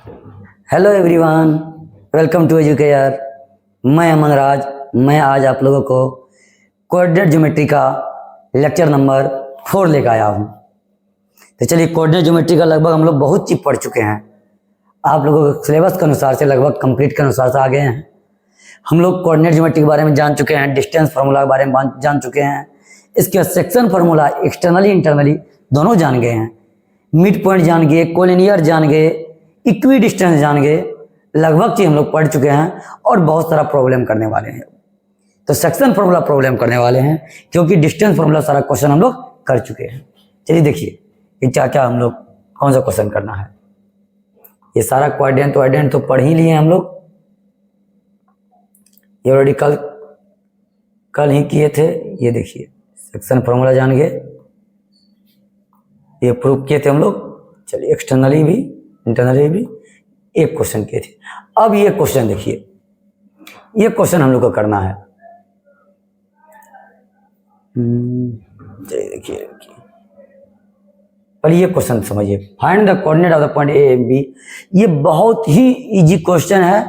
Hello everyone, welcome to Educare. मैं अमन राज। मैं आज आप लोगों को कोऑर्डिनेट ज्योमेट्री का लेक्चर नंबर 4 लेकर आया हूँ। तो चलिए, कोऑर्डिनेट ज्योमेट्री का लगभग हम लोग बहुत चीज पढ़ चुके हैं। आप लोगों के सिलेबस के अनुसार से लगभग कंप्लीट के अनुसार से आ गए हैं। हम लोग कोऑर्डिनेट ज्योमेट्री के बारे में जान चुके हैं, डिस्टेंस फार्मूला के बारे में जान चुके हैं, इसके सेक्शन फार्मूला एक्सटर्नली इंटरनली दोनों जान गए हैं। मिड पॉइंट जान गए, कोलिनियर जान गए, इक्वी डिस्टेंस जान गए, लगभग चीज हम लोग पढ़ चुके हैं और बहुत सारा प्रॉब्लम करने वाले हैं। तो सेक्शन फार्मूला प्रॉब्लम करने वाले हैं क्योंकि डिस्टेंस फार्मूला सारा क्वेश्चन हम लोग कर चुके हैं। चलिए देखिए कि क्या क्या हम लोग कौन सा क्वेश्चन करना है। ये सारा कोऑर्डिनेट तो पढ़ ही लिए हम लोग, ये ऑलरेडी कल ही किए थे। ये देखिए सेक्शन फार्मूला जान गए, ये प्रूव किए थे हम लोग। चलिए, एक्सटर्नली भी इंटरनली भी एक क्वेश्चन किए थे। अब ये क्वेश्चन देखिए, ये क्वेश्चन हम लोग को करना है। चलिए देखिए, पर ये क्वेश्चन समझिए, find the coordinate of the point A and B. ये बहुत ही इजी क्वेश्चन है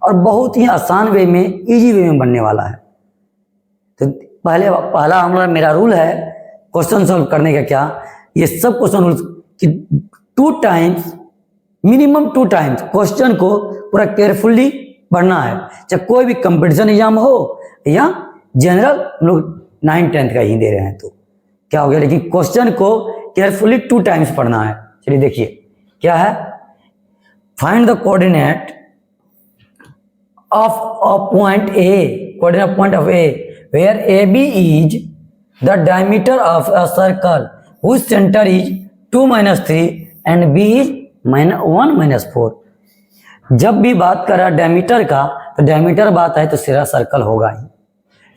और बहुत ही आसान वे में, इजी वे में बनने वाला है। तो पहला हमारा मेरा रूल है क्वेश्चन सॉल्व करने का। क्या ये सब क्वेश्चन रूल कि 2 टाइम्स, मिनिमम 2 टाइम्स क्वेश्चन को पूरा केयरफुली पढ़ना है। चाहे कोई भी कंपटीशन एग्जाम हो या जनरल, हम लोग 9th-10th का ही दे रहे हैं तो क्या हो गया, लेकिन क्वेश्चन को केयरफुली 2 टाइम्स पढ़ना है। चलिए देखिए क्या है, find the coordinate of a point A, coordinate point of A where A B is the diameter of a circle whose centre is 2 - 3 and B is -1 - 4। जब भी बात कर रहा है डायमीटर का, तो डायमीटर बात है तो सिरा सर्कल होगा ही।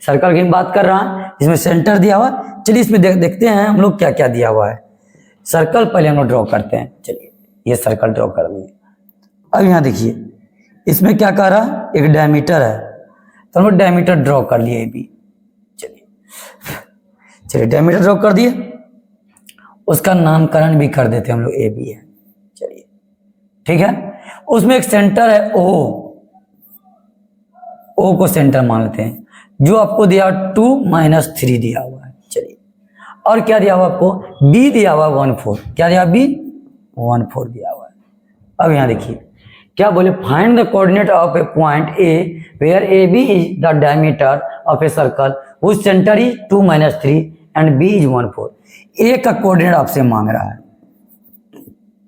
सर्कल की बात कर रहा है जिसमें सेंटर दिया हुआ। चलिए इसमें देखते हैं हम लोग क्या क्या दिया हुआ है। सर्कल पहले हम लोग ड्रॉ करते हैं। चलिए ये सर्कल ड्रॉ कर दिए। अब यहाँ देखिए इसमें क्या कह रहा है, एक डायमीटर है तो हम लोग डायमीटर ड्रॉ कर लिए भी। चलिए डायमीटर ड्रॉ कर दिए, उसका नामकरण भी कर देते हैं हम लोग, ए बी है। चलिए ठीक है, उसमें एक सेंटर है ओ, ओ को सेंटर मान लेते हैं, जो आपको दिया 2 - 3 दिया हुआ है। चलिए, और क्या दिया हुआ आपको, बी दिया हुआ 1/4। क्या दिया, बी 1/4 दिया हुआ है। अब यहाँ देखिए क्या बोले, find the coordinate of a point A where A B is the diameter of a circle whose centre is 2 - 3 and B is 1/4। A का कोऑर्डिनेट आपसे मांग रहा है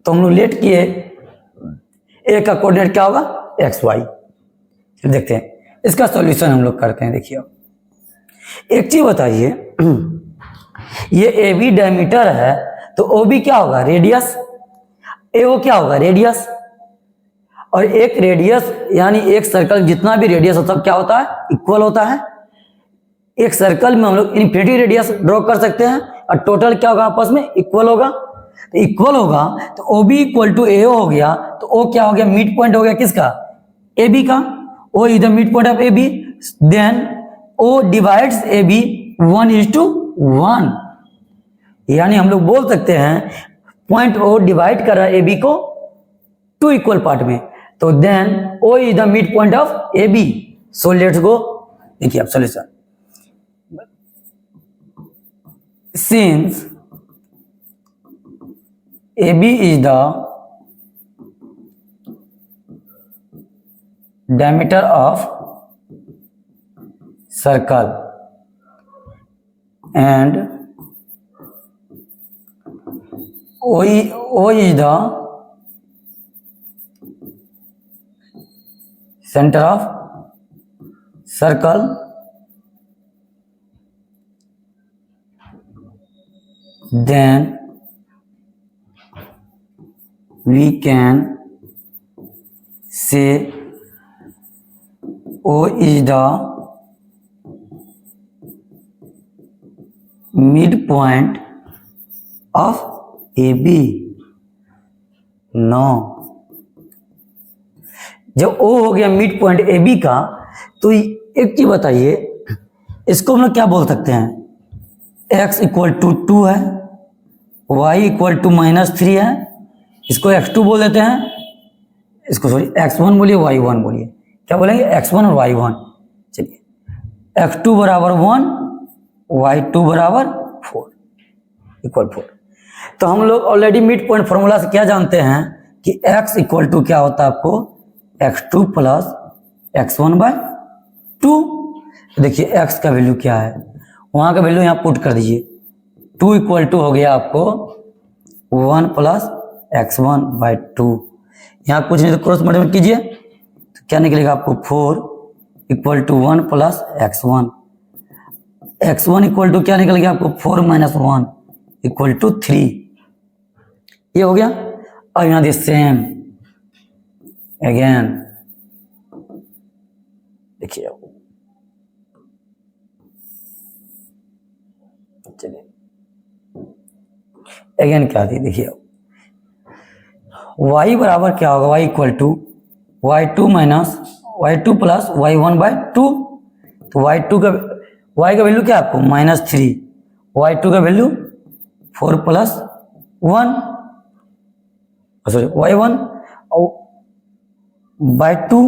तो हम लोग लेट किए, ए का कोऑर्डिनेट क्या होगा, एक्स वाई। देखते हैं इसका सॉल्यूशन हम लोग करते हैं। देखिए एक चीज बताइए, ये ए बी डायमीटर है तो ओ बी क्या होगा, रेडियस। ए ओ क्या होगा, रेडियस। और एक रेडियस यानी एक सर्कल जितना भी रेडियस होता है क्या होता है, इक्वल होता है। एक सर्कल में हम लोग इन्फिनिटी रेडियस ड्रॉ कर सकते हैं और टोटल क्या होगा, आपस में इक्वल होगा। तो इक्वल होगा तो ओ बी इक्वल टू ए हो गया, तो ओ क्या हो गया, मिड पॉइंट हो गया किसका, ए बी का। O is the mid point of A B, then O divides A B 1:1। यानी हम लोग बोल सकते हैं पॉइंट ओ डिवाइड कर रहा है ए बी को 2 इक्वल पार्ट में, तो then O is the mid point of A B. So let's go, देखिए अब solution. Since AB is the diameter of circle and O is the center of circle, then we can say O is the midpoint of AB. No, जब O हो गया mid point A B का, तो एक चीज बताइए, इसको हम लोग क्या बोल सकते हैं, x इक्वल टू 2 है, y इक्वल टू -3 है, इसको x2 बोल देते हैं, इसको सॉरी x1 बोलिए y1 बोलिए, क्या बोलेंगे x1 और y1। चलिए x2 बराबर 1, y2 बराबर 4 इक्वल 4। तो हम लोग ऑलरेडी मिड पॉइंट फॉर्मूला से क्या जानते हैं कि x इक्वल टू क्या होता है आपको x2 प्लस x1 बाय 2। देखिए x का वैल्यू क्या है, वहां का वैल्यू यहाँ पुट कर दीजिए, 2 इक्वल टू हो गया आपको 1 प्लस x1 बाय 2। यहाँ कुछ नहीं तो क्रॉस मल्टीप्लाई कीजिए तो क्या निकलेगा आपको 4 equal to 1 plus x1। x1 equal to क्या निकल गया आपको 4 माइनस 1 इक्वल टू 3। ये हो गया। और यहाँ दे सेम अगेन, देखिए चलिए अगेन क्या थी, देखिए y बराबर क्या होगा, y equal to y2 minus y2 plus y1 by 2। तो y2 का y का वैल्यू क्या है आपको -3, y2 का value 4 plus 1 sorry y1 by 2।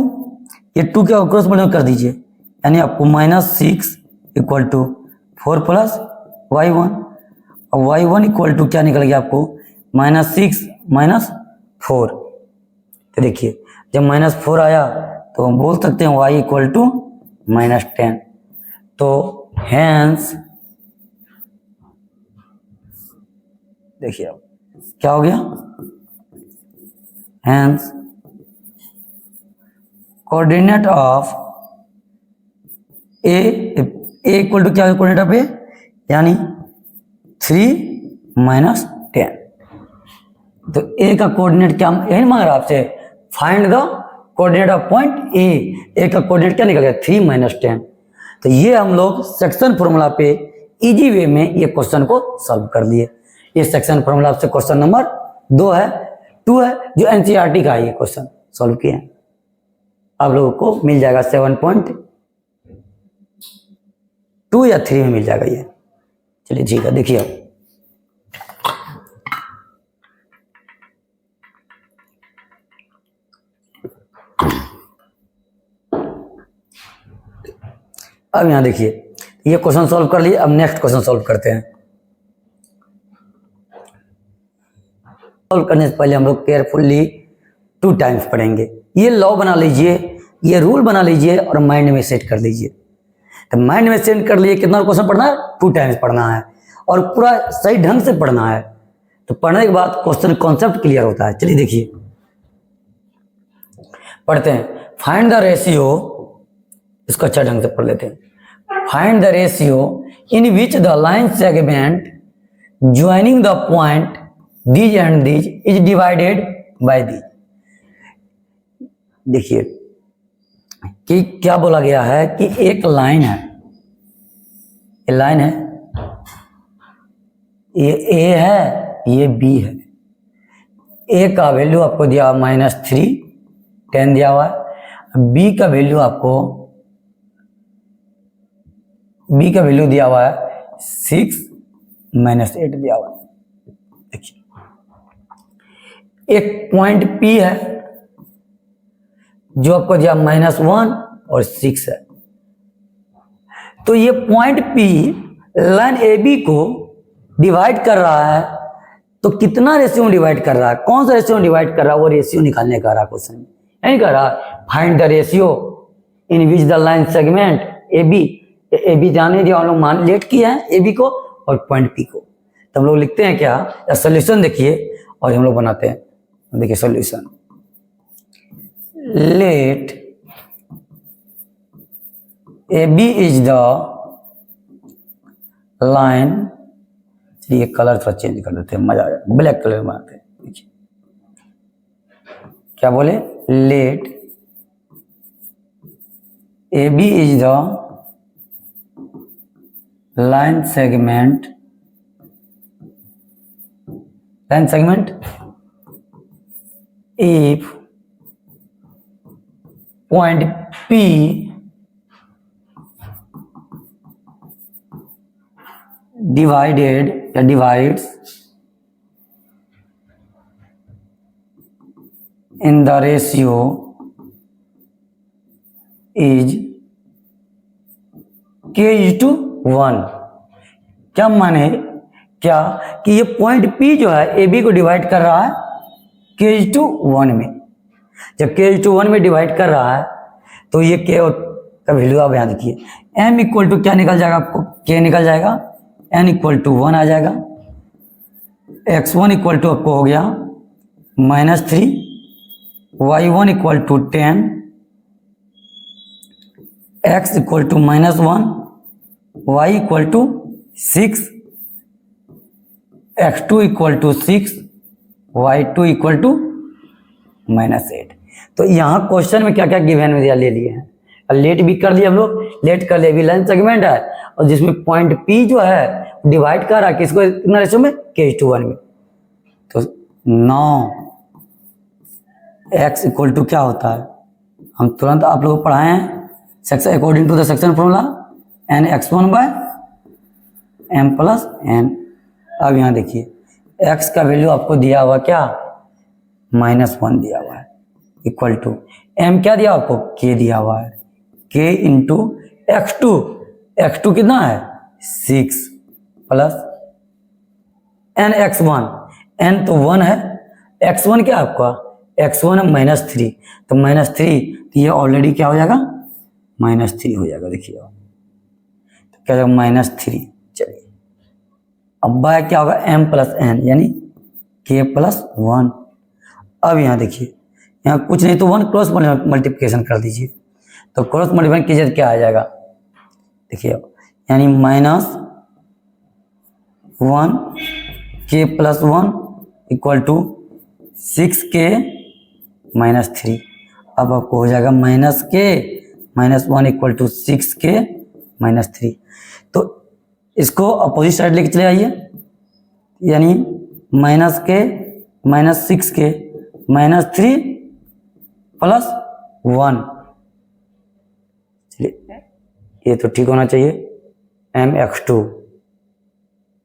ये 2 क्या क्रॉस मल्टीप्लाई कर दीजिए, यानी आपको -6 इक्वल टू 4 प्लस y1। और y1 इक्वल टू क्या निकल गया आपको -6 माइनस 4। तो देखिए जब -4 आया तो हम बोल सकते हैं y इक्वल टू -10। तो हैंस देखिए अब क्या हो गया, hence coordinate of A equal to क्या है कोऑर्डिनेट ऑफ ए, यानी 3 माइनस 10। तो ए का कोऑर्डिनेट क्या यही मांग रहा आपसे, find the coordinate of point A. A का कोऑर्डिनेट क्या निकल गया 3 माइनस 10। तो ये हम लोग सेक्शन फॉर्मूला पे इजी वे में ये क्वेश्चन को सॉल्व कर लिए। ये सेक्शन फॉर्मूला से क्वेश्चन नंबर 2 है जो एनसीईआरटी का है, ये क्वेश्चन सॉल्व किए हैं। आप लोगों को मिल जाएगा 7.2 या 3 में मिल जाएगा ये। चलिए ठीक है, देखिए अब यहां देखिए ये क्वेश्चन सॉल्व कर लिए। अब नेक्स्ट क्वेश्चन सॉल्व करते हैं। सॉल्व करने से पहले हम लोग केयरफुली 2 टाइम्स पढ़ेंगे। ये लॉ बना लीजिए, ये रूल बना लीजिए और माइंड में सेट कर लीजिए। तो माइंड में सेट कर लिए कितना क्वेश्चन पढ़ना है, 2 टाइम्स पढ़ना है और पूरा सही ढंग से पढ़ना है। तो पढ़ने के बाद क्वेश्चन कॉन्सेप्ट क्लियर होता है। चलिए देखिए पढ़ते हैं। फाइंड द रेशियो, इसको अच्छा ढंग से पढ़ लेते हैं। Find the ratio in which the line segment joining the point these and these is divided by these. देखिए कि क्या बोला गया है कि एक लाइन है, ये लाइन है, ये ए है, ये बी है। ए का वैल्यू आपको दिया हुआ -3 10 दिया हुआ है। बी का वैल्यू आपको बी का वैल्यू दिया हुआ है 6 -8 दिया हुआ है। देखिए एक पॉइंट पी है जो आपको दिया -1 और 6 है। तो ये point P line A B को डिवाइड कर रहा है। तो कितना रेशियो में डिवाइड कर रहा है, कौन सा रेशियो में डिवाइड कर रहा है, वो रेशियो निकालने का रहा क्वेश्चन में। नहीं कर रहा find the ratio in which the line segment A B जाने दिया, हम लोग मान लेट किया है ए बी को और पॉइंट पी को। तो हम लोग लिखते हैं क्या, सोल्यूशन देखिए और हम लोग बनाते हैं। देखिए solution, let A B is the line. चलिए कलर थोड़ा चेंज कर देते हैं, मजा आ जाए, ब्लैक कलर में बनाते हैं। देखिए क्या बोले, let A B is the line segment if point P divides in the ratio is k:1। क्या माने क्या कि ये पॉइंट P जो है AB को डिवाइड कर रहा है k:1 में। जब k:1 में डिवाइड कर रहा है तो ये k का वैल्यू आप यहाँ देखिए, m इक्वल टू क्या निकल जाएगा आपको, k निकल जाएगा, n इक्वल टू 1 आ जाएगा, x1 इक्वल टू आपको हो गया -3, y1 equal to 10, x equal to -1, y equal to 6, x2 equal to 6, y2 equal to -8। तो यहाँ क्वेश्चन में क्या क्या गिवन में दिया ले लिए हैं, लेट भी कर लिया हम लोग, लेट कर लिया, भी लाइन सेगमेंट है और जिसमें पॉइंट P जो है डिवाइड कर रहा है किसको, कितना रेशियो में, k:1 में। तो 9 x इक्वल टू क्या होता है, हम तुरंत आप लोग पढ़ाए हैं section according to the section formula n(x1/m+n)। अब यहाँ देखिए x का वैल्यू आपको दिया हुआ क्या, -1 दिया हुआ है, इक्वल टू m क्या दिया आपको, k दिया हुआ है, k इंटू x2 कितना है 6 प्लस n(x1), n तो 1 है, x1 क्या आपका, x1 है -3, तो -3 तो ये ऑलरेडी क्या हो जाएगा, -3 हो जाएगा। देखिए तो क्या जाएगा -3। चलिए अब बाय क्या होगा, m+n यानी k+1। अब यहाँ देखिए, यहाँ कुछ नहीं तो 1 क्रॉस मल्टीप्लिकेशन कर दीजिए, तो क्रॉस मल्टीप्लिकेशन कीजिए तो क्या आ जाएगा, देखिए यानी -1 k+1 इक्वल टू 6k -3। अब आपको हो जाएगा -k-1 इक्वल टू 6k -3। तो इसको अपोजिट साइड लेके चले आइए, यानी -k -6k -3 +1। चलिए ये तो ठीक होना चाहिए, mx2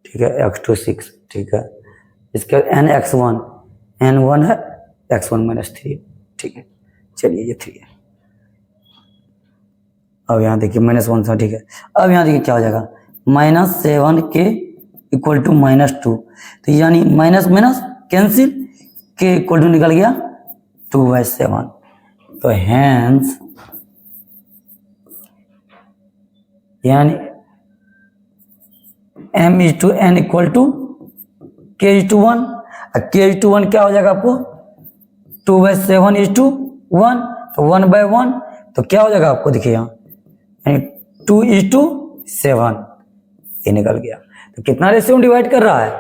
ठीक है, x2 6 ठीक है, इसका nx1 n1 है, x1 -3 ठीक है। चलिए ये 3 है। अब यहाँ देखिए -1 था ठीक है। अब यहाँ देखिए क्या हो जाएगा, -7k इक्वल टू -2, तो यानी minus minus cancel, k equal to निकल गया 2/7। तो हैंस यानी m/n equal to k/1, k/1 क्या हो जाएगा आपको 2/7/1, तो 1/1, तो क्या हो जाएगा आपको देखिए यहाँ 2:7 ये निकल गया। तो कितना रेशियो में डिवाइड कर रहा है,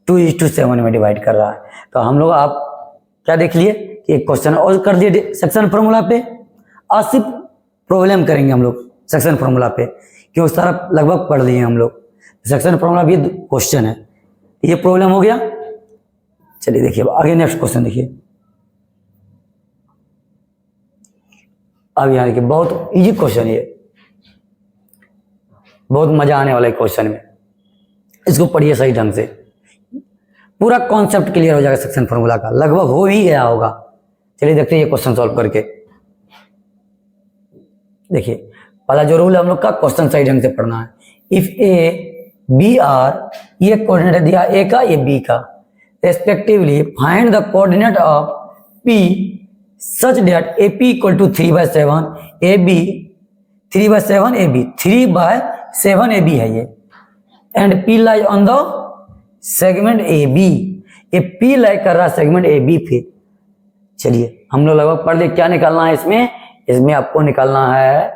2:7 में डिवाइड कर रहा है। तो हम लोग आप क्या देख लिए कि एक क्वेश्चन और कर दिए सेक्शन फॉर्मूला पे, आज सिर्फ प्रॉब्लम करेंगे हम लोग सेक्शन फॉर्मूला पे, क्योंकि सारा लगभग पढ़ लिए हम लोग। सेक्शन फॉर्मूला भी क्वेश्चन है, ये प्रॉब्लम हो गया। चलिए देखिए आगे नेक्स्ट क्वेश्चन देखिए। अब यहाँ देखिए बहुत इजी क्वेश्चन, ये बहुत मजा आने वाला है क्वेश्चन में, इसको पढ़िए सही ढंग से, पूरा कॉन्सेप्ट क्लियर हो जाएगा सेक्शन फॉर्मूला का, लगभग हो ही गया होगा। चलिए देखते हैं ये क्वेश्चन सॉल्व करके। देखिए पहला जो रूल है हम लोग का, क्वेश्चन सही ढंग से पढ़ना है। इफ ए बी आर, ये कोऑर्डिनेट दिया ए का ये बी का, respectively find the coordinate of P such that A P equal to 3/7 A B, 3/7 A B, 3/7 A B है ये, and P lie on the segment A B, ये P lie कर रहा segment A B पे। चलिए हम लोग लगभग पढ़ ले, क्या निकालना है इसमें, इसमें आपको निकालना है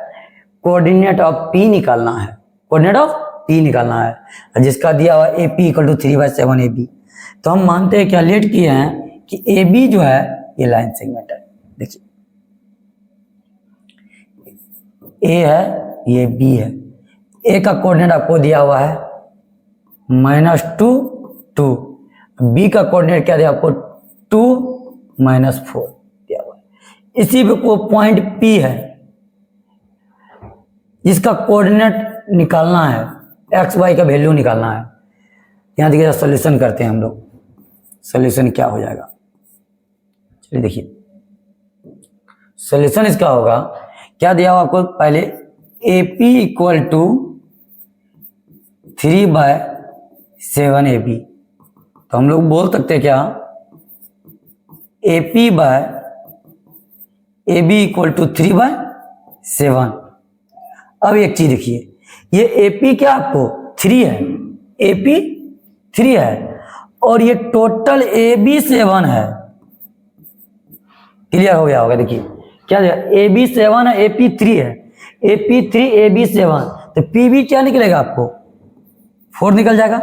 कोऑर्डिनेट ऑफ पी निकालना है, कोऑर्डिनेट ऑफ पी निकालना है, जिसका दिया हुआ A P equal to 3/7 A B. तो हम मानते हैं, क्या लेट किए हैं कि ए बी जो है ये लाइन सेगमेंट है। देखिए ए है ये बी है, ए का कोऑर्डिनेट आपको दिया हुआ है -2 2, बी का कोऑर्डिनेट क्या दिया आपको 2 -4 दिया हुआ है। इसी पे को पॉइंट पी है जिसका कोऑर्डिनेट निकालना है, एक्स वाई का वैल्यू निकालना है। यहाँ देखिए सॉल्यूशन करते हैं हम लोग, सॉल्यूशन क्या हो जाएगा। चलिए देखिए सोल्यूशन इसका होगा, क्या दिया हुआ आपको पहले, A P equal to 3/7 AB। तो हम लोग बोल सकते हैं क्या, A P by A B equal to 3/7। अब एक चीज देखिए, ये ए पी क्या आपको 3 है, ए पी 3 है और ये टोटल ए बी 7 है। क्लियर हो गया होगा, देखिए क्या ए बी 7 है, ए पी 3 है, ए पी 3 ए बी 7, तो पी बी क्या निकलेगा आपको 4 निकल जाएगा,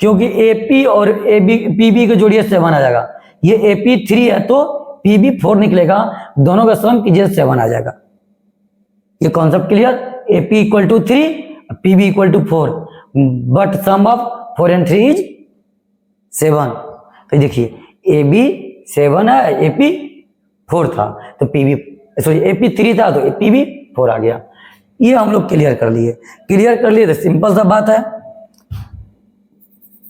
क्योंकि ए पी और ए बी पी बी को जोड़िए 7 आ जाएगा। ये ए पी 3 है तो पी बी 4 निकलेगा, दोनों का सम कीजिए 7 आ जाएगा। ये concept clear, A P equal to 3 P B equal to 4, but sum of 4 and 3 is 7। तो देखिए ए बी 7 है, ए पी 4 था, तो P B sorry A P 3 था तो पी बी 4 आ गया। ये हम लोग क्लियर कर लिए। तो सिंपल सा बात है,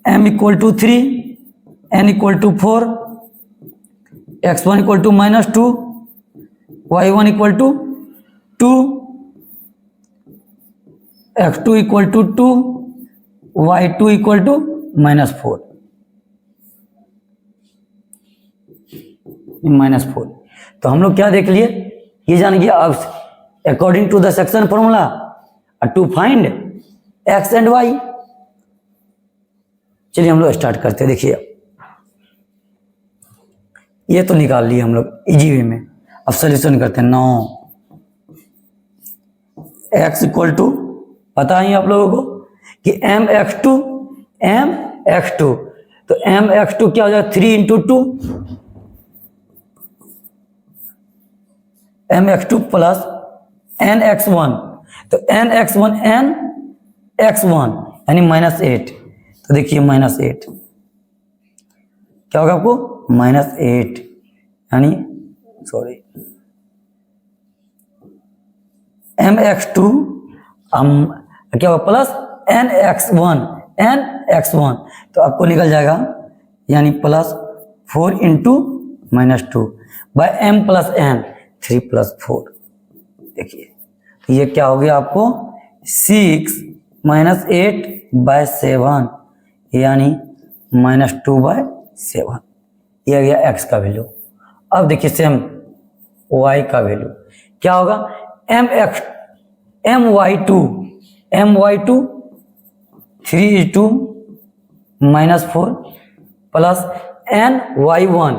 m equal to 3, n equal to 4, x1 equal to -2, y1 equal to 2, x2 equal to 2, y2 equal to -4, -4। तो हम लोग क्या देख लिए, ये जान गया। अब according to the section formula to find x and y, चलिए हम लोग स्टार्ट करते हैं। देखिए ये तो निकाल लिए हम लोग इजी वे में, अब सोल्यूशन करते हैं। 9 x इक्वल टू, पता ही आप लोगों को कि mx2, तो mx2 क्या हो जाएगा 3 इंटू 2, mx2 प्लस nx1, तो nx1 nx1 यानी -8। तो देखिए -8 क्या होगा आपको, -8 यानी सॉरी mx2 क्या होगा प्लस nx1, तो आपको निकल जाएगा यानी plus 4 into -2 by m plus n 3 + 4। देखिए तो ये क्या हो गया आपको 6 - 8/7 यानी -2/7। ये आ गया x का वैल्यू। अब देखिए सेम y का वैल्यू क्या होगा, my2 3 -4 प्लस ny1,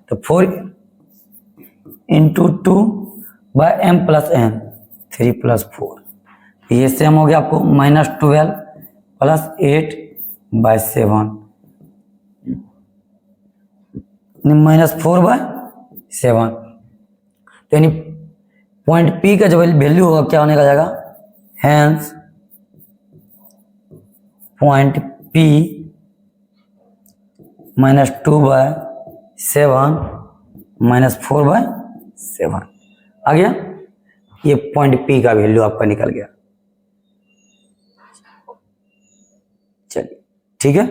तो 4 into 2 by m plus n 3 + 4। ये सेम हो गया आपको -12 प्लस 8/7 -4/7। तो यानी पॉइंट P का जो वैल्यू होगा क्या होने का जाएगा, हैंस पॉइंट P -2/7 -4/7 आ गया। ये पॉइंट P का वैल्यू आपका निकल गया। चलिए ठीक है,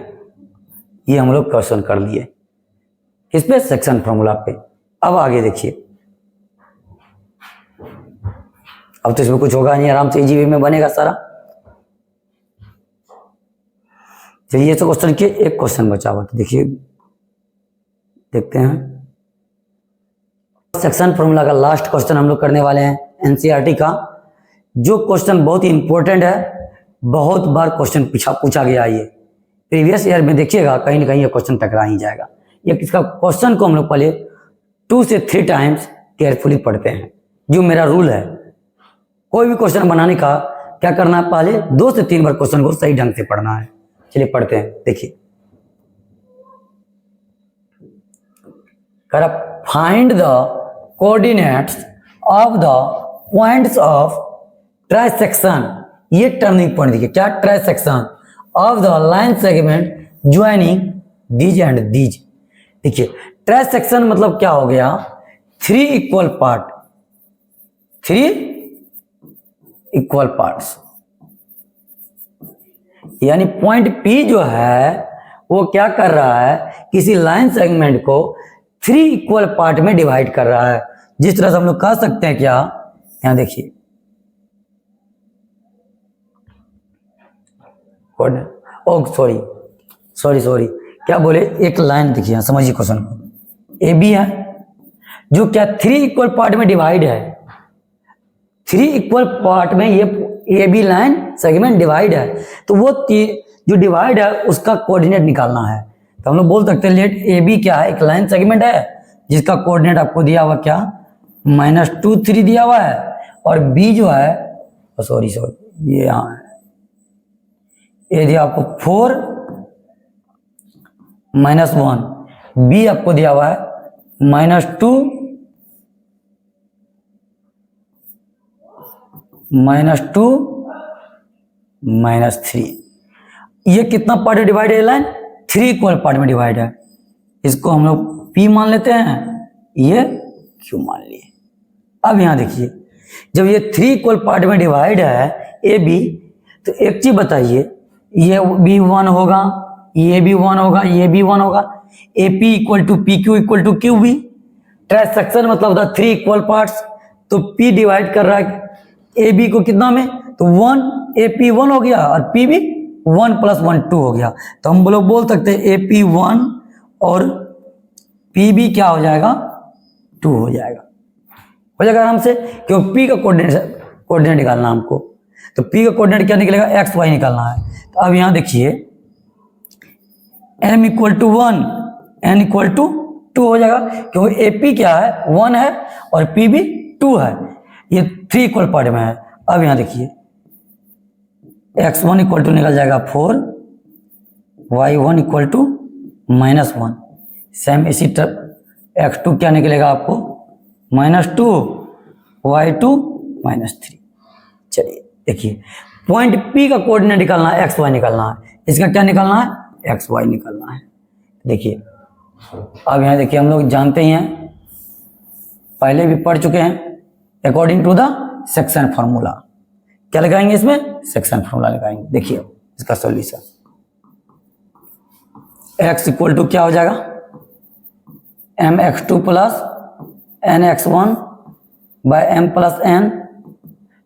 ये हम लोग क्वेश्चन कर लिए इस पे सेक्शन फॉर्मूला पे। अब आगे देखिए, अब तो इसमें कुछ होगा नहीं, आराम से इजी वे में बनेगा सारा। चलिए ये तो क्वेश्चन के एक क्वेश्चन बचा हुआ, तो देखिए देखते हैं। सेक्शन फॉर्मूला का लास्ट क्वेश्चन हम लोग करने वाले हैं एनसीईआरटी का, जो क्वेश्चन बहुत ही इंपॉर्टेंट है, बहुत बार क्वेश्चन पूछा गया। ये प्रीवियस ईयर में देखिएगा कहीं ना कहीं ये क्वेश्चन टकरा ही जाएगा। ये इसका क्वेश्चन को हम लोग पहले 2 से 3 टाइम्स केयरफुली पढ़ते हैं, जो मेरा रूल है। कोई भी क्वेश्चन बनाने का क्या करना है, पहले 2 से 3 बार क्वेश्चन को सही ढंग से पढ़ना है। चलिए पढ़ते हैं। देखिए find the coordinates of the points of trisection, ये टर्निंग पॉइंट देखिए क्या, trisection of the line segment joining these and these. देखिए ट्राइसेक्शन मतलब क्या हो गया, 3 इक्वल पार्ट, 3 इक्वल पार्ट्स, यानी पॉइंट P जो है वो क्या कर रहा है, किसी लाइन सेगमेंट को 3 इक्वल पार्ट में डिवाइड कर रहा है। जिस तरह से हम लोग कह सकते हैं क्या, यहां देखिए सॉरी क्या बोले, एक लाइन देखिए, समझिए क्वेश्चन को। ए बी है जो क्या 3 इक्वल पार्ट में डिवाइड है, 3 इक्वल पार्ट में ये A B line segment divide है, तो वो जो डिवाइड है उसका कोऑर्डिनेट निकालना है। तो हम लोग बोल सकते हैं लेट ए बी क्या है, एक लाइन सेगमेंट है जिसका कोऑर्डिनेट आपको दिया हुआ क्या, -2 3 दिया हुआ है, और बी जो है सॉरी ये यहाँ है, ये दिया आपको 4 -1, बी आपको दिया हुआ है -2 -3। ये कितना पार्ट में डिवाइड है लाइन, 3 इक्वल पार्ट में डिवाइड है। इसको हम लोग P मान लेते हैं, ये Q मान लिए। अब यहां देखिए जब ये 3 इक्वल पार्ट में डिवाइड है ए बी, तो एक चीज बताइए, ये बी 1 होगा, ये भी 1 होगा, ये भी 1 होगा, A P equal to P Q equal to Q B. Trisection मतलब होता है 3 इक्वल पार्ट्स, तो P डिवाइड कर रहा है ए बी को कितना में, तो 1, ए पी 1 हो गया और पी भी 1 + 1 2 हो गया। तो हम लोग बोल सकते हैं ए पी 1 और पी बी क्या हो जाएगा, 2 हो जाएगा आराम से, क्योंकि पी का कोऑर्डिनेट निकालना हमको। तो पी का कोऑर्डिनेट क्या निकलेगा, एक्स वाई निकालना है। तो अब यहां देखिए m = 1 n = 2 हो जाएगा, क्योंकि ए पी क्या है 1 है और पी भी 2 है, ये 3 इक्वल पार्ट में है। अब यहां देखिए x1 = निकल जाएगा 4, y1 = -1, सेम इसी तरह x2 क्या निकलेगा आपको -2, y2 -3। चलिए देखिए पॉइंट P का कोऑर्डिनेट निकालना है, एक्स वाई निकालना है, इसका क्या निकालना है, एक्स वाई निकालना है। देखिए अब यहाँ देखिए हम लोग जानते ही हैं, पहले भी पढ़ चुके हैं, according to the section formula. क्या लगाएंगे इसमें, सेक्शन फार्मूला लगाएंगे। देखिए इसका सॉल्यूशन x = क्या हो जाएगा, mx2 + nx1 / m + n।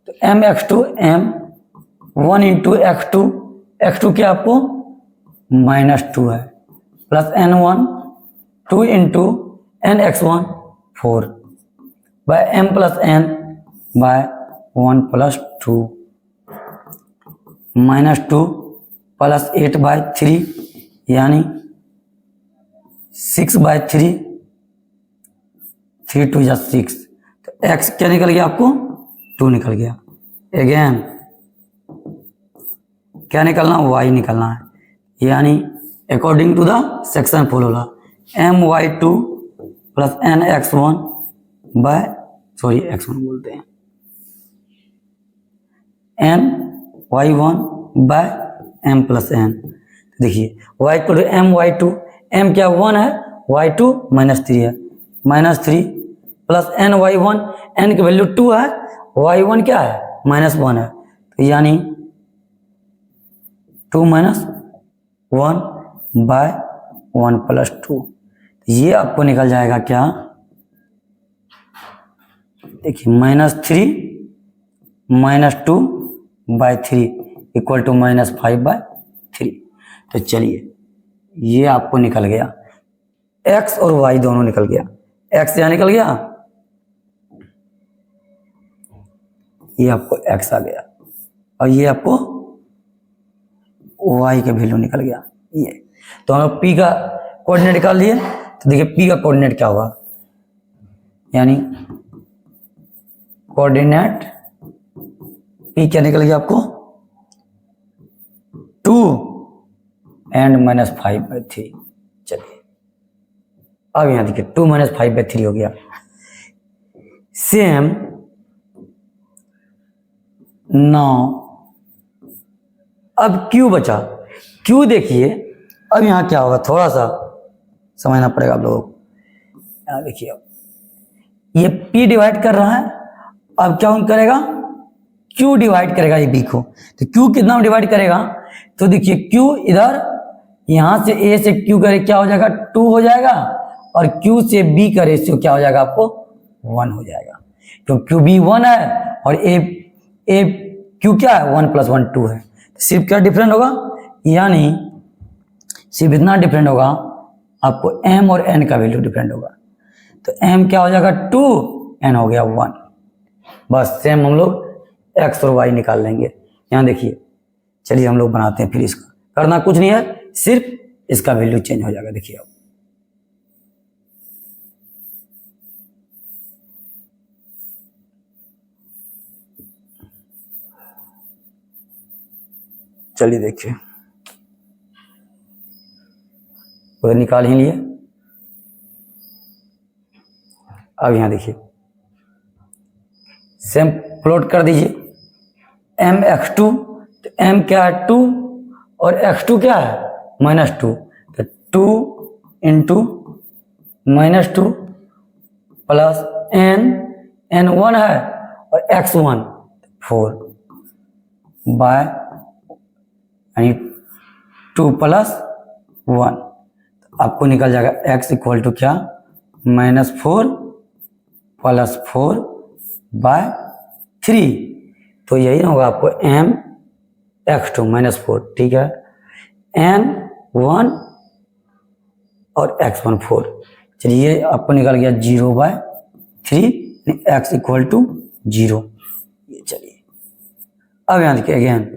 तो mx2 m1 × x2 क्या आपको -2 है, plus n1 2 × nx1 4 / m + n / 1 + 2 -2 + 8/3 यानी 6/3, 3 2 = 6। तो x क्या निकल गया आपको, 2 निकल गया। अगेन क्या निकलना, y निकलना है, यानी according to the section formula my2 + nx1 x1 बोलते हैं ny1 / m + n। देखिए y = my2, m क्या 1 है, y2 -3 है, -3 + ny1, n की वैल्यू 2 है, y1 क्या है -1 है, तो यानी 2 - 1 / 1 + 2। ये आपको निकल जाएगा क्या, देखिए -3 - 2/3 = -5/3। तो चलिए ये आपको निकल गया, x और y दोनों निकल गया, x यहाँ निकल गया, ये आपको x आ गया, और ये आपको y का वैल्यू निकल गया। ये तो हम लोग p का कोऑर्डिनेट निकाल लिए। तो देखिए p का कोऑर्डिनेट क्या होगा, यानी कोऑर्डिनेट p क्या निकल गया आपको 2 and -5/3। चलिए अब यहां देखिए 2 - 5/3 हो गया। सेम नौ अब Q बचा, Q देखिए अब यहां क्या होगा, थोड़ा सा समझना पड़ेगा आप लोगों को। यहां देखिए अब ये P डिवाइड कर रहा है, अब क्या करेगा, Q डिवाइड करेगा ये B को। तो Q कितना डिवाइड करेगा, तो देखिए Q इधर यहां से A से Q करे क्या हो जाएगा 2 हो जाएगा, और Q से B का रेशियो क्या हो जाएगा आपको 1 हो जाएगा, क्योंकि QB 1 है और A Q क्या है 1 + 1 2 है। तो सिर्फ क्या डिफरेंट होगा, यानी सिर्फ इतना डिफरेंट होगा, आपको M और N का वैल्यू डिफरेंट होगा। तो M क्या हो जाएगा 2, N हो गया 1। बस सेम हम लोग X और Y निकाल लेंगे। यहाँ देखिए, चलिए हम लोग बनाते हैं। फिर इसका करना कुछ नहीं है, सिर्फ इसका वैल्यू चेंज हो जाएगा। देखिए अब चलिए देखिए, उधर निकाल ही लिए। अब यहाँ देखिए, सेम प्लॉट कर दीजिए। mx2, तो m क्या है 2 और x2 क्या है -2, तो 2 × -2 प्लस n 1 है और x1 4 बाय यानी 2 + 1। तो आपको निकल जाएगा x = क्या -4 + 4 बाय 3। तो यही होगा आपको mx2 -4, ठीक है, n1 और x1 4। चलिए आपको निकल गया 0/3, x = 0। ये चलिए अब यहाँ देखिए अगेन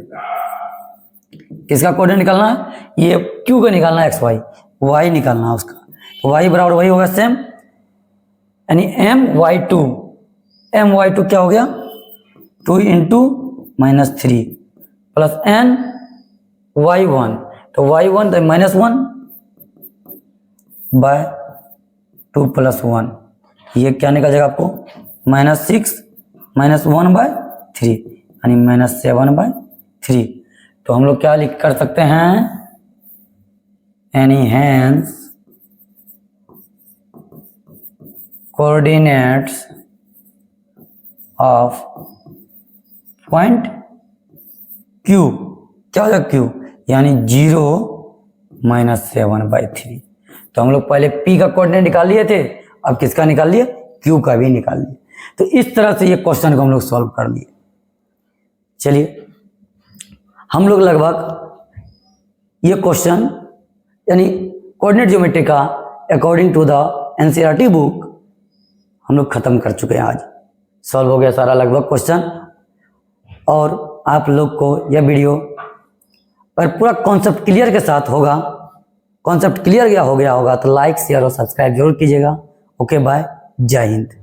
किसका कोऑर्डिनेट निकालना है, ये q का निकालना है, y निकालना है उसका। तो y बराबर वही होगा सेम, यानी my2 क्या हो गया 2 × -3 प्लस ny1, तो y1 तो -1 बाय 2 + 1, ये क्या निकल जाएगा आपको -6 -1/3 यानी -7/3। तो हम लोग क्या लिख कर सकते हैं, यानी hence coordinates of point Q क्या हो जाएगा Q, यानी 0 - 7/3। तो हम लोग पहले P का कोऑर्डिनेट निकाल लिए थे, अब किसका निकाल लिए, Q का भी निकाल लिए। तो इस तरह से ये क्वेश्चन को हम लोग सॉल्व कर लिए। चलिए हम लोग लगभग ये क्वेश्चन यानी कोऑर्डिनेट ज्योमेट्री का according to the NCERT book हम लोग खत्म कर चुके हैं। आज सॉल्व हो गया सारा लगभग क्वेश्चन। और आप लोग को यह वीडियो अगर पूरा कॉन्सेप्ट क्लियर के साथ होगा, कॉन्सेप्ट क्लियर हो गया होगा, तो लाइक शेयर और सब्सक्राइब जरूर कीजिएगा। ओके बाय, जय हिंद।